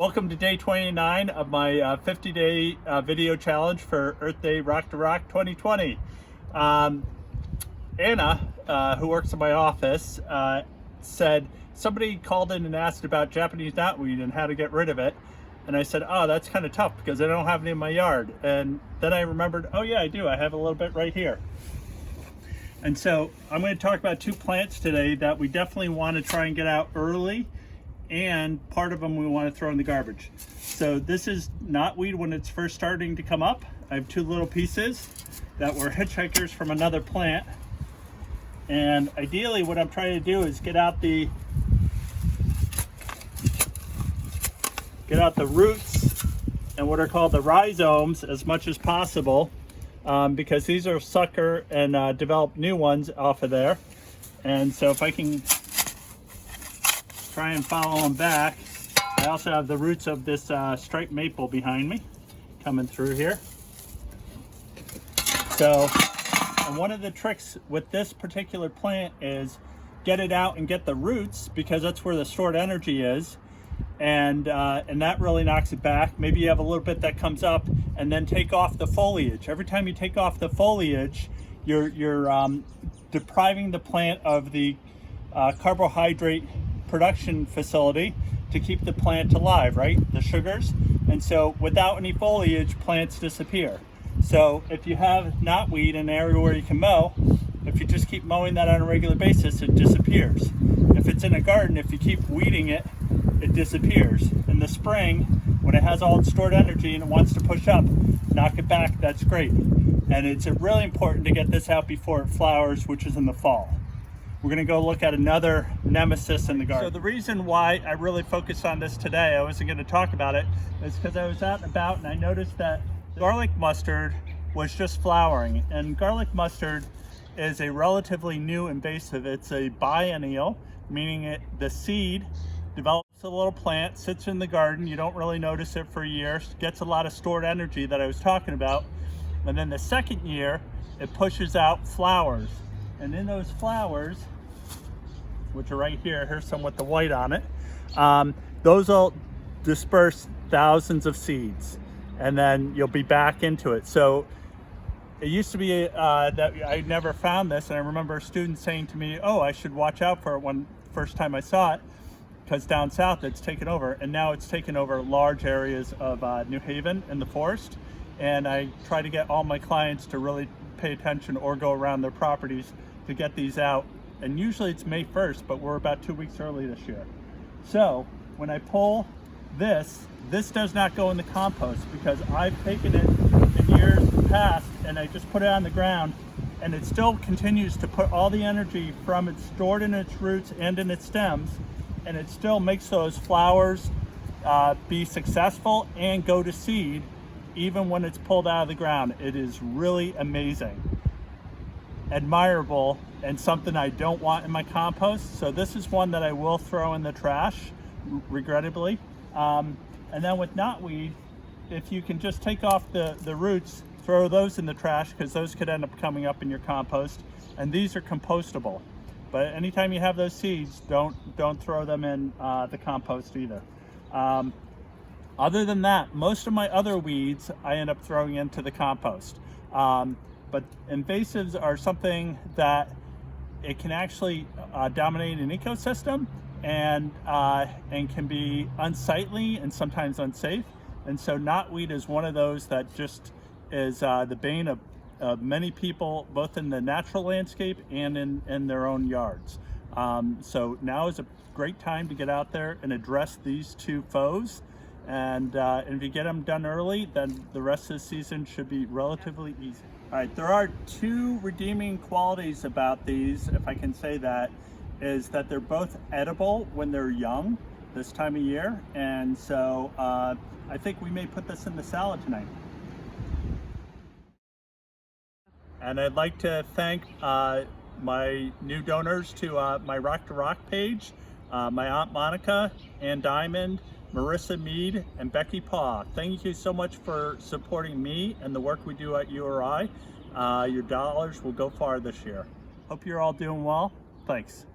Welcome to day 29 of my 50-day video challenge for Earth Day Rock to Rock 2020. Anna, who works in my office, said somebody called in and asked about Japanese knotweed and how to get rid of it. And I said, oh, that's kind of tough because I don't have any in my yard. And then I remembered, oh yeah, I do. I have a little bit right here. And so I'm going to talk about two plants today that we definitely want to try and get out early, and part of them we want to throw in the garbage. So this is knotweed when it's first starting to come up. I have two little pieces that were hitchhikers from another plant. And ideally what I'm trying to do is get out the roots and what are called the rhizomes as much as possible, because these are sucker and develop new ones off of there. And so if I can try and follow them back. I also have the roots of this striped maple behind me coming through here. So, and one of the tricks with this particular plant is get it out and get the roots, because that's where the stored energy is, and that really knocks it back. Maybe you have a little bit that comes up, and then take off the foliage. Every time you take off the foliage, you're depriving the plant of the carbohydrate production facility to keep the plant alive, right? The sugars. And so without any foliage, plants disappear. So if you have knotweed in an area where you can mow, if you just keep mowing that on a regular basis, it disappears. If it's in a garden, if you keep weeding it, it disappears. In the spring, when it has all its stored energy and it wants to push up, knock it back, that's great. And it's really important to get this out before it flowers, which is in the fall. We're going to go look at another nemesis in the garden. So the reason why I really focused on this today, I wasn't going to talk about it, is because I was out and about and I noticed that garlic mustard was just flowering. And garlic mustard is a relatively new invasive. It's a biennial, meaning the seed develops a little plant, sits in the garden, you don't really notice it for years, gets a lot of stored energy that I was talking about, and then the second year it pushes out flowers. And in those flowers, which are right here, here's some with the white on it, those will disperse thousands of seeds, and then you'll be back into it. So it used to be that I never found this, and I remember a student saying to me, oh, I should watch out for it when first time I saw it, because down south it's taken over, and now it's taken over large areas of New Haven in the forest. And I try to get all my clients to really pay attention or go around their properties to get these out. And usually it's May 1st, but we're about 2 weeks early this year. So when I pull this does not go in the compost, because I've taken it in years past and I just put it on the ground, and it still continues to put all the energy from it stored in its roots and in its stems, and it still makes those flowers be successful and go to seed even when it's pulled out of the ground. It is really amazing, admirable, and something I don't want in my compost. So this is one that I will throw in the trash, regrettably. And then with knotweed, if you can just take off the roots, throw those in the trash, because those could end up coming up in your compost. And these are compostable. But anytime you have those seeds, don't throw them in the compost either. Other than that, most of my other weeds I end up throwing into the compost. But invasives are something that it can actually dominate an ecosystem, and can be unsightly and sometimes unsafe. And so knotweed is one of those that just is the bane of many people, both in the natural landscape and in their own yards. So now is a great time to get out there and address these two foes. And if you get them done early, then the rest of the season should be relatively easy. All right, there are two redeeming qualities about these, if I can say that, is that they're both edible when they're young this time of year. And so I think we may put this in the salad tonight. And I'd like to thank my new donors to my Rock to Rock page, my Aunt Monica, Ann Diamond, Marissa Mead, and Becky Paw. Thank you so much for supporting me and the work we do at URI. Your dollars will go far this year. Hope you're all doing well. Thanks.